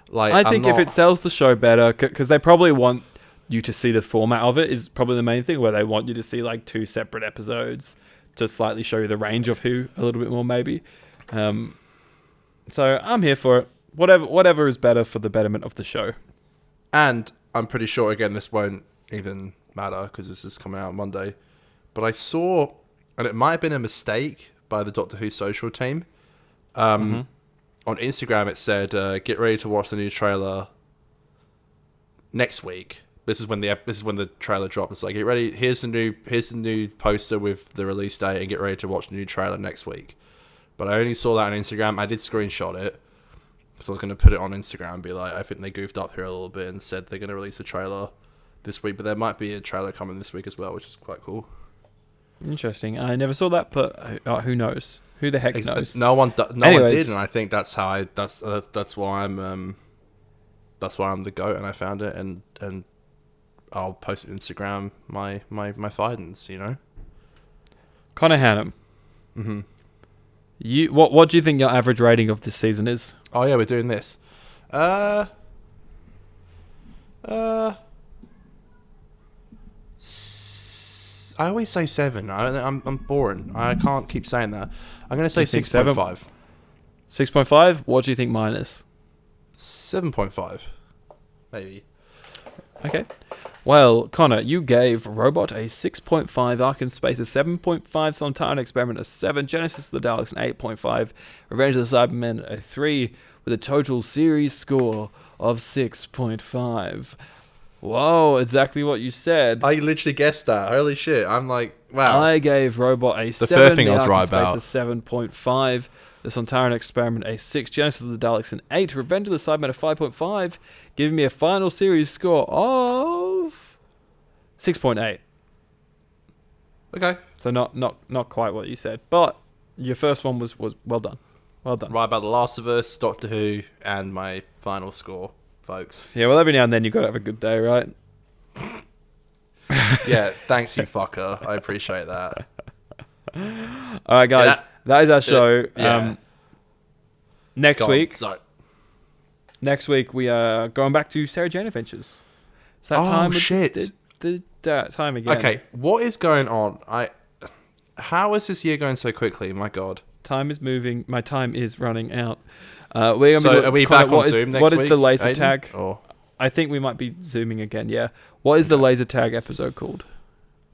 Like, I think if it sells the show better, because they probably want you to see the format of it is probably the main thing, where they want you to see like 2 separate episodes to slightly show you the range of Who a little bit more maybe. So I'm here for it. Whatever is better for the betterment of the show. And I'm pretty sure again this won't even matter because this is coming out on Monday. But I saw, and it might have been a mistake by the Doctor Who social team. On Instagram it said, "Get ready to watch the new trailer next week." This is when the trailer dropped. It's like, get ready. Here's the new poster with the release date, and get ready to watch the new trailer next week. But I only saw that on Instagram. I did screenshot it, so I was going to put it on Instagram and be like, I think they goofed up here a little bit and said they're going to release a trailer this week. But there might be a trailer coming this week as well, which is quite cool. Interesting. I never saw that, but who knows? Who the heck knows? No one did, and I think that's how that's why I'm the GOAT, and I found it and. I'll post it on Instagram, my findings, you know? Conor Hannum. What do you think your average rating of this season is? Oh yeah, we're doing this. I always say 7. I'm boring. I can't keep saying that. I'm going to say 6.5. 6.5? What do you think mine is? 7.5. Maybe. Okay. Well, Connor, you gave Robot a 6.5, Ark in Space a 7.5, Sontaran Experiment a 7, Genesis of the Daleks an 8.5, Revenge of the Cybermen a 3, with a total series score of 6.5. Whoa, exactly what you said. I literally guessed that. Holy shit. I'm like, wow. I gave Robot a 7. third thing I was the right Arkham about. Space a 7.5. The Sontaran Experiment a 6. Genesis of the Daleks an 8. Revenge of the Cybermen a 5.5. Giving me a final series score of 6.8. Okay. So not quite what you said. But your first one was well done. Well done. Right about The Last of Us, Doctor Who, and my final score, folks. Yeah, well, every now and then you've got to have a good day, right? Yeah, thanks, you fucker. I appreciate that. All right, guys. That is our show. Yeah. Next week, Sorry. Next week we are going back to Sarah Jane Adventures. It's that time. Shit. The time again. Okay, what is going on? How is this year going so quickly? My God. Time is moving. My time is running out. Are we Connor, back on Zoom next week? What is the laser Aidan? tag? Or? I think we might be zooming again. Yeah. What is the laser tag episode called?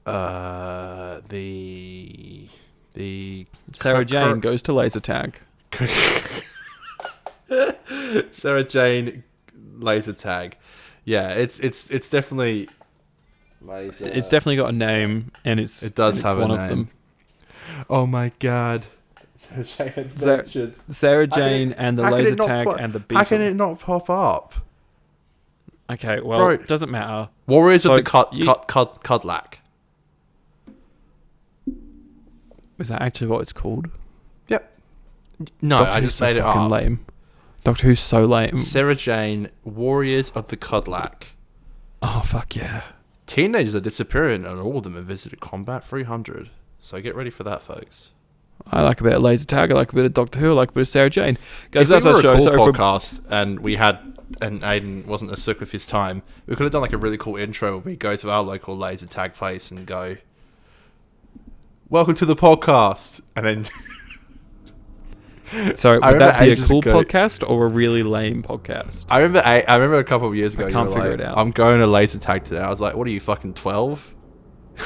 The Sarah Jane goes to laser tag. Sarah Jane laser tag. Yeah, it's definitely laser. It's definitely got a name, and it does have one a of name. them. Oh my God. Sarah Jane Adventures. Sarah Jane and the laser tag and the beetle. How can it not pop up? Okay, well, Bro, it doesn't matter. Warriors of the Folks, Cudlack. Is that actually what it's called? Yep. No, Doctor I Who's just so made it fucking up. lame. Doctor Who's so lame. Sarah Jane, Warriors of the Cudlack. Oh, fuck yeah. Teenagers are disappearing and all of them have visited Combat 300. So get ready for that, folks. I like a bit of laser tag. I like a bit of Doctor Who. I like a bit of Sarah Jane. Guys, If that's we were our show. a Sorry cool for podcast and Aidan wasn't a sook with his time, we could have done like a really cool intro where we go to our local laser tag place and go, "Welcome to the podcast," and then. Sorry, would that be a cool podcast or a really lame podcast? I remember a couple of years ago. I can't you were figure like, it out. I'm going to laser tag today. I was like, "What are you, fucking 12?"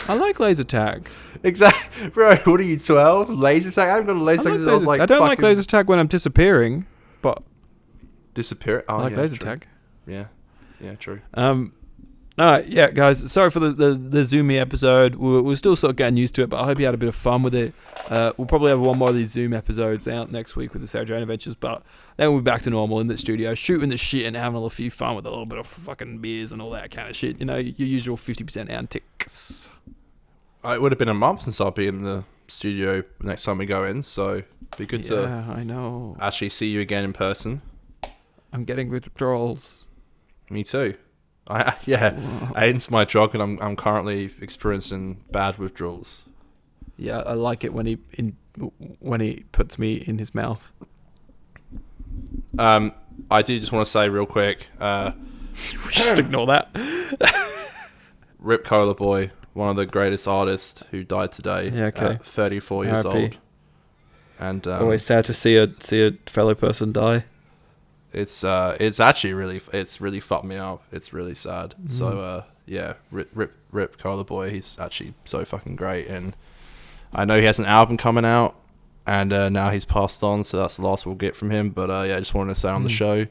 I like laser tag. Exactly, bro. What are you, 12? Laser tag? I haven't got a laser tag since I was like. I don't like laser tag when I'm disappearing, but disappear. Oh, I like yeah, laser true. tag. Yeah, true. All right, yeah, guys. Sorry for the Zoomy episode. We're still sort of getting used to it, but I hope you had a bit of fun with it. We'll probably have one more of these Zoom episodes out next week with the Sarah Jane Adventures, but then we'll be back to normal in the studio, shooting the shit and having a little few fun with a little bit of fucking beers and all that kind of shit. You know, your usual 50% antics. It would have been a month since I'll be in the studio next time we go in, so it'd be good to I know. actually see you again in person. I'm getting withdrawals. Me too. Aiden's my drug, and I'm currently experiencing bad withdrawals. Yeah, I like it when he puts me in his mouth. I do just want to say real quick. Just ignore that. Rip Cola Boy, one of the greatest artists who died today. Yeah, okay. At 34 years R.I.P. old. And always sad to see a fellow person die. It's actually really fucked me up. It's really sad. So rip Cola Boy. He's actually so fucking great, and I know he has an album coming out, and now he's passed on, so that's the last we'll get from him. But I just wanted to say on the show,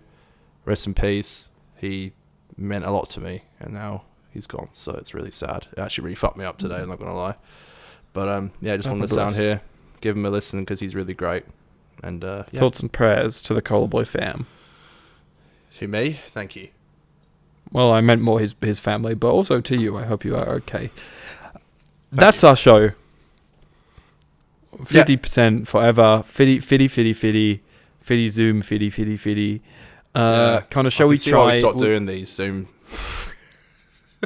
rest in peace. He meant a lot to me, and now he's gone. So it's really sad. It actually really fucked me up today. I'm not gonna lie. But I just wanted to sound here, give him a listen because he's really great. And thoughts and prayers to the Cola Boy fam. To me, thank you. Well, I meant more his family, but also to you. I hope you are okay. That's our show. 50% forever. Fitty Zoom. Fitty. Connor, shall we try? We stop doing these Zoom.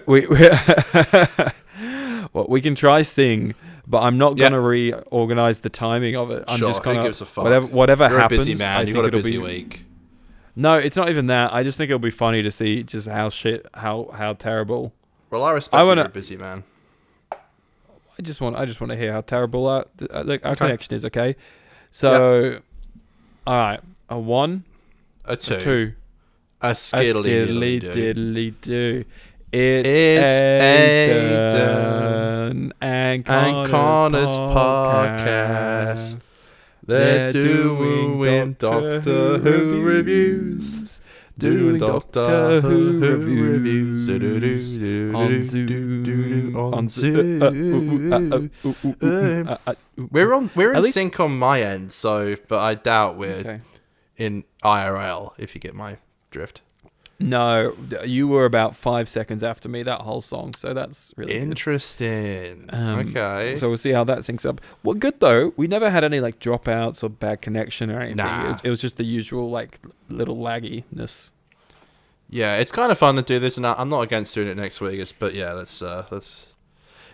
we well, we can try sing, but I'm not gonna reorganize the timing of it. I'm just gonna whatever You're happens. A busy man. You've got a busy week. No, it's not even that. I just think it'll be funny to see just how terrible. Well, I respect you're a busy man. I just want to hear how terrible our connection is. Okay, so all right, a 1, a 2, a 2, a skiddly diddly do. It's Aidan and Connor's podcast. They're doing Doctor Who reviews. doing Doctor Who reviews on Zoom. We're in least- sync on my end, so but I doubt we're in IRL. If you get my drift. No, you were about 5 seconds after me that whole song, so that's really interesting. Good. Okay, so we'll see how that syncs up. Well, good though. We never had any like dropouts or bad connection or anything. Nah. It was just the usual like little lagginess. Yeah, it's kind of fun to do this, and I'm not against doing it next week. But yeah, let's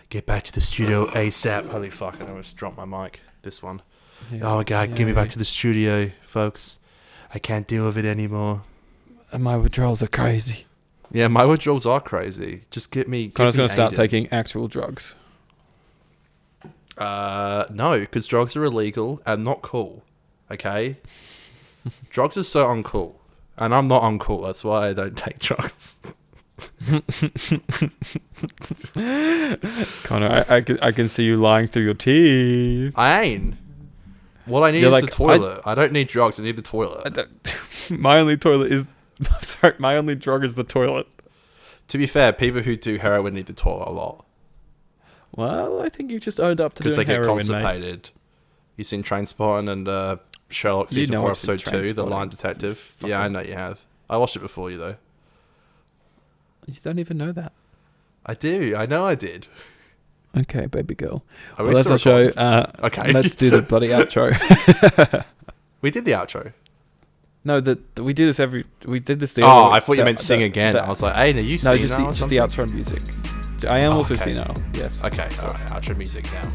get back to the studio ASAP. Holy fuck! I almost dropped my mic. This one. Yeah. Oh my god, get me back to the studio, folks. I can't deal with it anymore. And my withdrawals are crazy. Yeah, my withdrawals are crazy. Just get me. Connor's going to start taking actual drugs. No, because drugs are illegal and not cool. Okay? Drugs are so uncool. And I'm not uncool. That's why I don't take drugs. Connor, I can see you lying through your teeth. I ain't. What I need is the toilet. I don't need drugs. I need the toilet. My only toilet is... I'm sorry, my only drug is the toilet. To be fair, people who do heroin need the toilet a lot. Well, I think you just owned up to doing heroin. Because they get heroin, constipated. Mate. You've seen Trainspotting and Sherlock season 4 episode 2, The Line Detective. Yeah, I know you have. I watched it before you though. You don't even know that. I do. I know I did. Okay, baby girl. Well, that's our show. Okay. Let's do the bloody outro. We did the outro. No, we do this we did this the other I thought you meant sing again. I was like, hey, no, you sing now. No, just the outro music. I am also senile. Yes. Okay, alright, outro music now.